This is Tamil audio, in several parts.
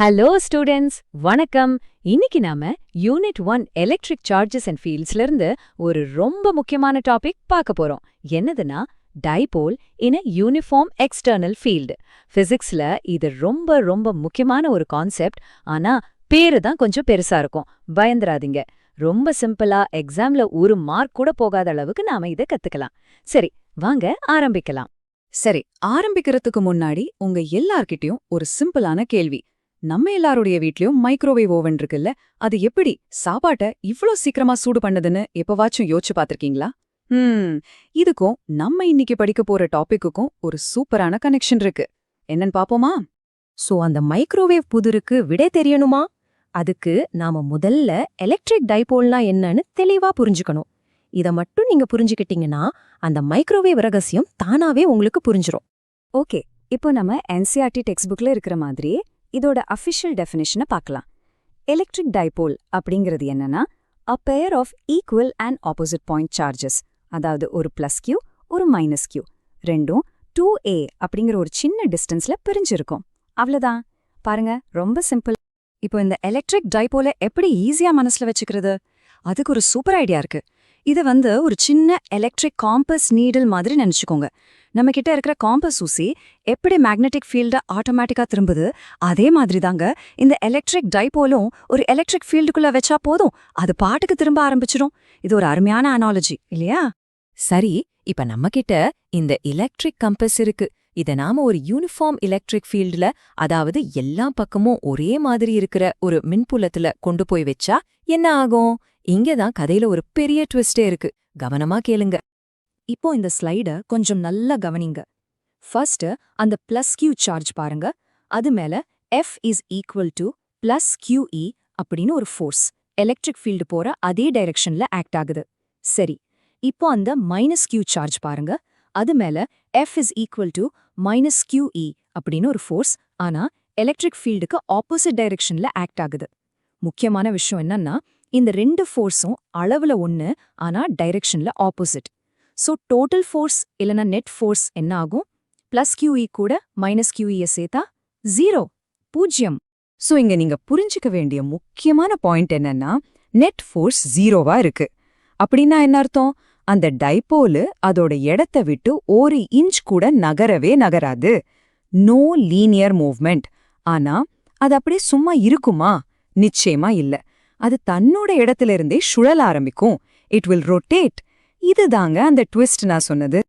ஹலோ ஸ்டூடெண்ட்ஸ், வணக்கம். இன்னைக்கு நாம யூனிட் 1 எலக்ட்ரிக் சார்ஜஸ் அண்ட் ஃபீல்ட்ஸ்ல இருந்து ஒரு ரொம்ப முக்கியமான டாபிக் பார்க்க போறோம். என்னதுன்னா dipole in a uniform external field. பிசிக்ஸ்ல இது ரொம்ப ரொம்ப முக்கியமான ஒரு கான்செப்ட். ஆனா பேரு தான் கொஞ்சம் பெருசா இருக்கும். பயந்துராதீங்க. ரொம்ப சிம்பிளா எக்ஸாம்ல ஒரு மார்க் கூட போகாத அளவுக்கு நாம இதை கத்துக்கலாம். சரி, வாங்க ஆரம்பிக்கலாம். சரி, ஆரம்பிக்கிறதுக்கு முன்னாடி உங்க எல்லார்கிட்டயும் ஒரு சிம்பிளான கேள்வி. நம்ம எல்லாருடைய வீட்லயும் மைக்ரோவேவ் ஓவன் இருக்குல்ல, அது எப்படி சாப்பாட்ட இவ்ளோ சீக்கிரமா சூடு பண்ணுதுன்னு எப்பவாச்சும் யோசிச்சு பாத்திருக்கீங்களா? இதுக்கும் நம்ம இன்னைக்கு படிக்க போற டாபிக்குக்கும் ஒரு சூப்பரான கனெக்ஷன் இருக்கு. என்னன்னு பாப்போமா? அந்த மைக்ரோவேவ் புதிருக்கு விடை தெரியணுமா? அதுக்கு நாம முதல்ல எலக்ட்ரிக் டைபோல்னா என்னன்னு தெளிவா புரிஞ்சுக்கணும். இத மட்டும் நீங்க புரிஞ்சுக்கிட்டீங்கன்னா அந்த மைக்ரோவேவ் ரகசியம் தானாவே உங்களுக்கு புரிஞ்சிரும். ஓகே, இப்போ நம்ம என்சிஆர்டி டெக்ஸ்ட் புக்ல இருக்கிற மாதிரி இதோட அஃபிஷியல் டெஃபினிஷனை பார்க்கலாம். எலக்ட்ரிக் டைபோல் அப்படிங்கிறது என்னன்னா a pair of equal and opposite point charges, அதாவது ஒரு பிளஸ் கியூ ஒரு மைனஸ் கியூ, ரெண்டும் 2a அப்படிங்கிற ஒரு சின்ன டிஸ்டன்ஸ்ல பிரிஞ்சிருக்கும். அவ்வளவுதான். பாருங்க, ரொம்ப சிம்பிள். இப்போ இந்த எலக்ட்ரிக் டைபோலை எப்படி ஈஸியா மனசுல வச்சுக்கிறது? அதுக்கு ஒரு சூப்பர் ஐடியா இருக்கு. இது ஒரு சின்ன எலக்ட்ரிக் காம்பஸ் நீடில் மாதிரி நினைச்சுக்கோங்க. நம்ம கிட்ட இருக்கிற காம்பஸ் ஊசி எப்படி மேக்னெட்டிக் ஃபீல்ட ஆட்டோமேட்டிக்கா திரும்புது, அதே மாதிரி தாங்க இந்த எலக்ட்ரிக் டைபோலும் ஒரு எலக்ட்ரிக் ஃபீல்டுக்குள்ள வச்சா போதும், அது பாட்டுக்கு திரும்ப ஆரம்பிச்சிடும். இது ஒரு அருமையான அனாலஜி இல்லையா? சரி, இப்ப நம்ம கிட்ட இந்த எலக்ட்ரிக் கம்பஸ் இருக்கு. இத நாம ஒரு யூனிஃபார்ம் எலக்ட்ரிக் ஃபீல்டுல, அதாவது எல்லா பக்கமும் ஒரே மாதிரி இருக்கிற ஒரு மின்புலத்துல கொண்டு போய் வச்சா என்ன ஆகும்? இங்கதான் கதையில ஒரு பெரிய ட்விஸ்டே இருக்கு. கவனமா கேளுங்க. இப்போ இந்த ஸ்லைட கொஞ்சம் நல்லா கவனிங்க. ஃபர்ஸ்ட் அந்த பிளஸ் கியூ சார்ஜ் பாருங்க. அது மேல F is equal to plus QE அப்படின்னு ஒரு ஃபோர்ஸ் எலக்ட்ரிக் ஃபீல்டு போற அதே டைரக்ஷன்ல ஆக்ட் ஆகுது. சரி, இப்போ அந்த மைனஸ் கியூ சார்ஜ் பாருங்க. அது மேல F is equal to minus QE அப்படின்னு ஒரு ஃபோர்ஸ், ஆனா எலக்ட்ரிக் ஃபீல்டுக்கு ஆப்போசிட் டைரக்ஷன்ல ஆக்ட் ஆகுது. முக்கியமான விஷயம் என்னன்னா, இந்த ரெண்டு ஃபோர்ஸும் அளவுல ஒன்னு, ஆனா டைரக்ஷன்ல ஆப்போசிட். சோ டோட்டல் ஃபோர்ஸ் இல்லனா நெட் ஃபோர்ஸ் என்ன ஆகும்? பிளஸ் QE கூட மைனஸ் QE சேர்த்தா 0, 0. சோ இங்க நீங்க புரிஞ்சுக்க வேண்டிய முக்கியமான பாயிண்ட் என்னன்னா, நெட் ஃபோர்ஸ் 0வா இருக்கு. அப்படின்னா என்ன அர்த்தம்? அந்த டைபோலு அதோட இடத்தை விட்டு ஒரு இன்ச் கூட நகரவே நகராது. No linear movement. ஆனா அது அப்படியே சும்மா இருக்குமா? நிச்சயமா இல்ல. அது தன்னோட இடத்துல இருந்தே சுழல ஆரம்பிக்கும். It will rotate. இதுதாங்க அந்த ட்விஸ்ட் நான் சொன்னது.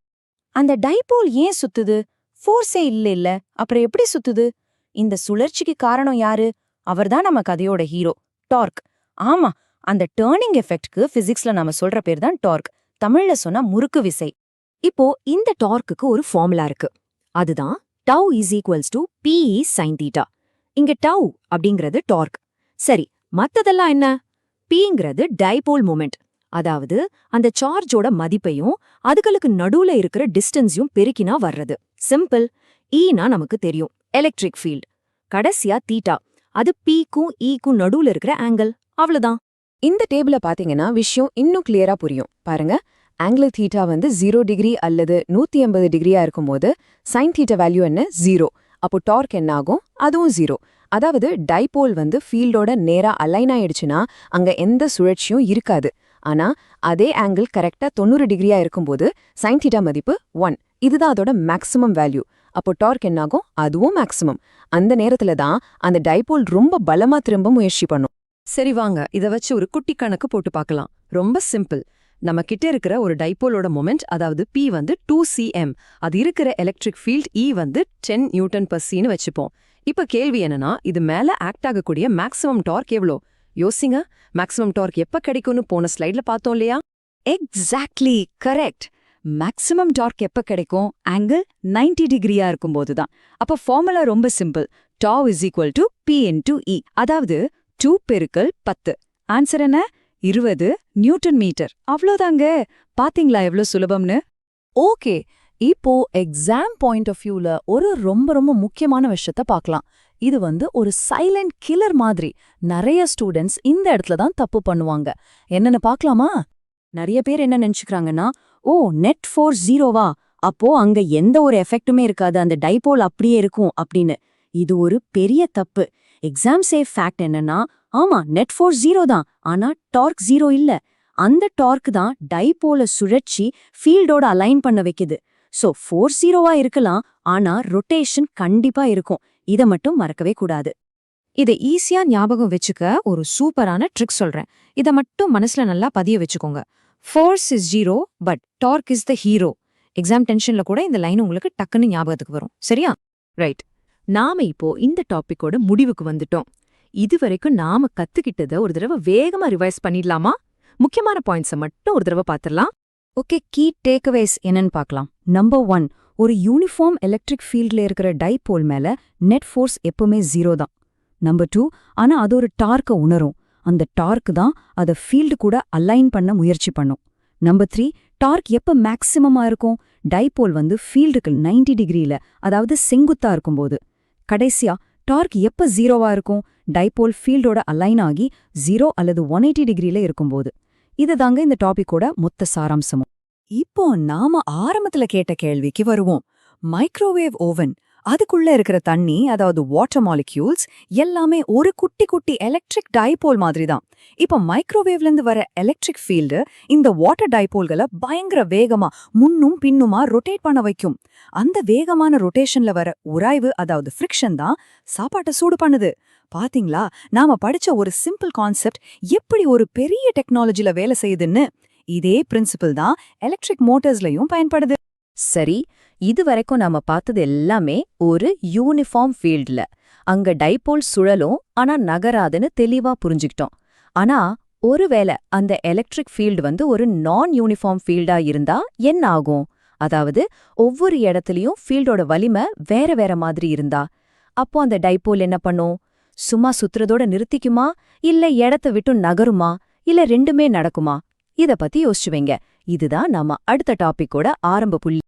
அந்த டைபோல் ஏன் சுத்துது? ஃபோர்ஸே இல்ல. அப்புறம் எப்படி சுத்துது? இந்த சுழற்சிக்கு காரணம் யாரு? அவர்தான் நம்ம கதையோட ஹீரோ, டார்க். ஆமா, அந்த டர்னிங் எஃபெக்ட்க்கு பிசிக்ஸ்ல நாம சொல்ற பேர் தான் டார்க். தமிழ்ல சொன்னா முறுக்கு விசை. இப்போ இந்த டார்க்குக்கு ஒரு ஃபார்முலா இருக்கு. அதுதான் tau is equals to PE sin θ. இங்க டவ் அப்படிங்கிறது டார்க். சரி, மத்ததெல்லாம் என்ன? Pங்கிறது டைபோல் மொமெண்ட், அதாவது அந்த சார்ஜோட மதிப்பையும் அதுகளுக்கு நடுவுல இருக்கிற டிஸ்டன்ஸையும் பெருக்கினா வர்றது. சிம்பிள். ஈனா நமக்கு தெரியும், எலக்ட்ரிக் ஃபீல்ட். கடைசியா தீட்டா, அது Pக்கும் Eக்கும் நடுவுல இருக்கிற ஆங்கிள். அவ்வளவுதான். இந்த டேபிள பாத்தீங்கன்னா விஷயம் இன்னும் கிளியரா புரியும். பாருங்க, ஆங்கிள் தீட்டா 0 டிகிரி அல்லது 180 டிகிரியா இருக்கும்போது சைன் தீட்டா வேல்யூ என்ன? 0. அப்போ டார்க் என்ன ஆகும்? அதுவும் 0. அதாவது டைபோல் ஃபீல்டோட நேரா அலைன் ஆயிடுச்சுன்னா அங்க எந்த சுழற்சியும் இருக்காது. ஆனா அதே ஆங்கிள் கரெக்டா 90 டிகிரியா இருக்கும்போது சைன் தீட்டா மதிப்பு 1. இதுதான் அதோட மேக்ஸிமம் வேல்யூ. அப்போ டார்க் என்ன ஆகும்? அதுவும் மேக்ஸிமம். அந்த நேரத்துல தான் அந்த டைபோல் ரொம்ப பலமா திரும்ப முயற்சி பண்ணும். சரி, வாங்க இத வச்சு ஒரு குட்டி கணக்கு போட்டு பார்க்கலாம். ரொம்ப சிம்பிள். நம்ம கிட்ட இருக்கிற ஒரு டைபோலோட மொமெண்ட், அதாவது P 2cm, அது இருக்கிற எலக்ட்ரிக் ஃபீல்ட் E 10 Nm/c வச்சுப்போம். இப்ப கேள்வி என்னன்னா, இது மேல ஆக்ட் ஆகக்கூடிய மேக்ஸிமம் டார்க் எவ்வளோ? யோசிங்க. மேக்ஸிமம் டார்க் எப்ப கிடைக்கும்னு போன ஸ்லைட்ல பார்த்தோம் இல்லையா? Exactly correct. மேக்ஸிமம் டார்க் எப்ப கிடைக்கும்? ஆங்கிள் 90 டிகிரியா இருக்கும்போது தான். அப்ப ஃபார்முலா ரொம்ப simple. tau is equal to P into E, அதாவது 2 பெருக்கல் 10. ஆன்சர் என்ன? 20 நியூட்டன் மீட்டர். அவ்வளோதாங்க. பாத்தீங்களா எவ்வளோ சுலபம்னு? ஓகே, இப்போ எக்ஸாம் பாயிண்ட் ஆஃப் வியூல ஒரு ரொம்ப ரொம்ப முக்கியமான விஷயத்த பார்க்கலாம். இது ஒரு சைலண்ட் கில்லர் மாதிரி. நிறைய ஸ்டூடெண்ட்ஸ் இந்த இடத்துல தான் தப்பு பண்ணுவாங்க. என்னன்னு பார்க்கலாமா? நிறைய பேர் என்ன நினைச்சுக்கிறாங்கன்னா, ஓ நெட் ஃபோர்ஸ் 0வா, அப்போ அங்க எந்த ஒரு எஃபெக்ட்டுமே இருக்காது, அந்த டைபோல் அப்படியே இருக்கும் அப்படின்னு. இது ஒரு பெரிய தப்பு. எக்ஸாம் சேஃப் ஃபேக்ட் என்னன்னா, ஆமா நெட் ஃபோர்ஸ் 0 தான், ஆனா டார்க் 0 இல்ல. அந்த டார்க் தான் டைபோல சுழற்சி ஃபீல்டோட அலைன் பண்ண வைக்குது. சோ ஃபோர்ஸ் 0வா இருக்கலாம், ஆனா ரொட்டேஷன் கண்டிப்பா இருக்கும். இத மட்டும் மறக்கவே கூடாது. இதை ஈஸியா ஞாபகம் வச்சுக்க ஒரு சூப்பரான ட்ரிக் சொல்றேன். இத மட்டும் மனசுல நல்லா பதிய வச்சுக்கோங்க. Force is 0 but torque is the hero. Exam டென்ஷன்ல கூட இந்த லைன் உங்களுக்கு டக்குன்னு ஞாபகத்துக்கு வரும். சரியா? ரைட். நாம இப்போ இந்த டாபிக்கோட முடிவுக்கு வந்துட்டோம். இதுவரைக்கும் நாம கத்துக்கிட்டத ஒரு தடவை வேகமா ரிவைஸ் பண்ணிடலாமா? முக்கியமான பாயிண்ட்ஸை மட்டும் ஒரு தடவை பார்த்துடலாம். ஓகே, கீ டேக்அவேஸ் என்னன்னு பார்க்கலாம். நம்பர் 1, ஒரு யூனிஃபார்ம் எலக்ட்ரிக் ஃபீல்ட்ல இருக்கிற டைபோல் மேல நெட் ஃபோர்ஸ் எப்பவுமே 0 தான். நம்பர் 2, ஆனா அது ஒரு டார்க்க உணரும். அந்த டார்க் தான் அதை ஃபீல்டு கூட அலைன் பண்ண முயற்சி பண்ணும். நம்பர் 3, டார்க் எப்ப மேக்சிமமா இருக்கும்? டைபோல் ஃபீல்டுக்கு 90 டிகிரியில, அதாவது செங்குத்தா இருக்கும்போது. கடைசியா டார்க் எப்ப 0வா இருக்கும்? டைபோல் ஃபீல்டோட அலைன் ஆகி 0 அல்லது 180 டிகிரியில இருக்கும்போது. இதுதாங்க இந்த டாபிக்கோட மொத்த சாராம்சமும். இப்போ நாம ஆரம்பத்துல கேட்ட கேள்விக்கு வருவோம். மைக்ரோவேவ் ஓவன், அதுக்குள்ள இருக்கிற தண்ணி, அதாவது வாட்டர் மாலிக்யூல்ஸ் எல்லாமே ஒரு குட்டி குட்டி எலக்ட்ரிக் டைபோல் மாதிரி தான். இப்போ மைக்ரோவேவ்ல இருந்து வர எலக்ட்ரிக் ஃபீல்டு இந்த வாட்டர் டைபோல்களை பயங்கர வேகமா முன்னும் பின்னுமா ரொட்டேட் பண்ண வைக்கும். அந்த வேகமான ரொட்டேஷன்ல வர உராய்வு, அதாவது ஃப்ரிக்ஷன் தான் சாப்பாட்டை சூடு பண்ணுது. பாத்தீங்களா, நாம படிச்ச ஒரு சிம்பிள் கான்செப்ட் எப்படி ஒரு பெரிய டெக்னாலஜில வேலை செய்யுதுன்னு. இதே பிரின்சிபிள் தான் எலக்ட்ரிக் மோட்டார்ஸ்லயும் பயன்படுது. சரி, இதுவரைக்கும் நாம பார்த்தது எல்லாமே ஒரு யூனிஃபார்ம் ஃபீல்ட்ல. அங்க டைபோல் சுழலும், ஆனா நகராதுன்னு தெளிவா புரிஞ்சுக்கிட்டோம். ஆனா ஒருவேளை அந்த எலக்ட்ரிக் ஃபீல்டு ஒரு நான் யூனிஃபார்ம் ஃபீல்டா இருந்தா என்ன ஆகும்? அதாவது ஒவ்வொரு இடத்துலயும் ஃபீல்டோட வலிமை வேற வேற மாதிரி இருந்தா, அப்போ அந்த டைபோல் என்ன பண்ணும்? சும்மா சுத்துறதோட நிறுத்திக்குமா, இல்ல இடத்த விட்டு நகருமா, இல்ல ரெண்டுமே நடக்குமா? இத பத்தி யோசிச்சு வைங்க. இதுதான் நம்ம அடுத்த டாபிக்கோட ஆரம்ப புள்ளி.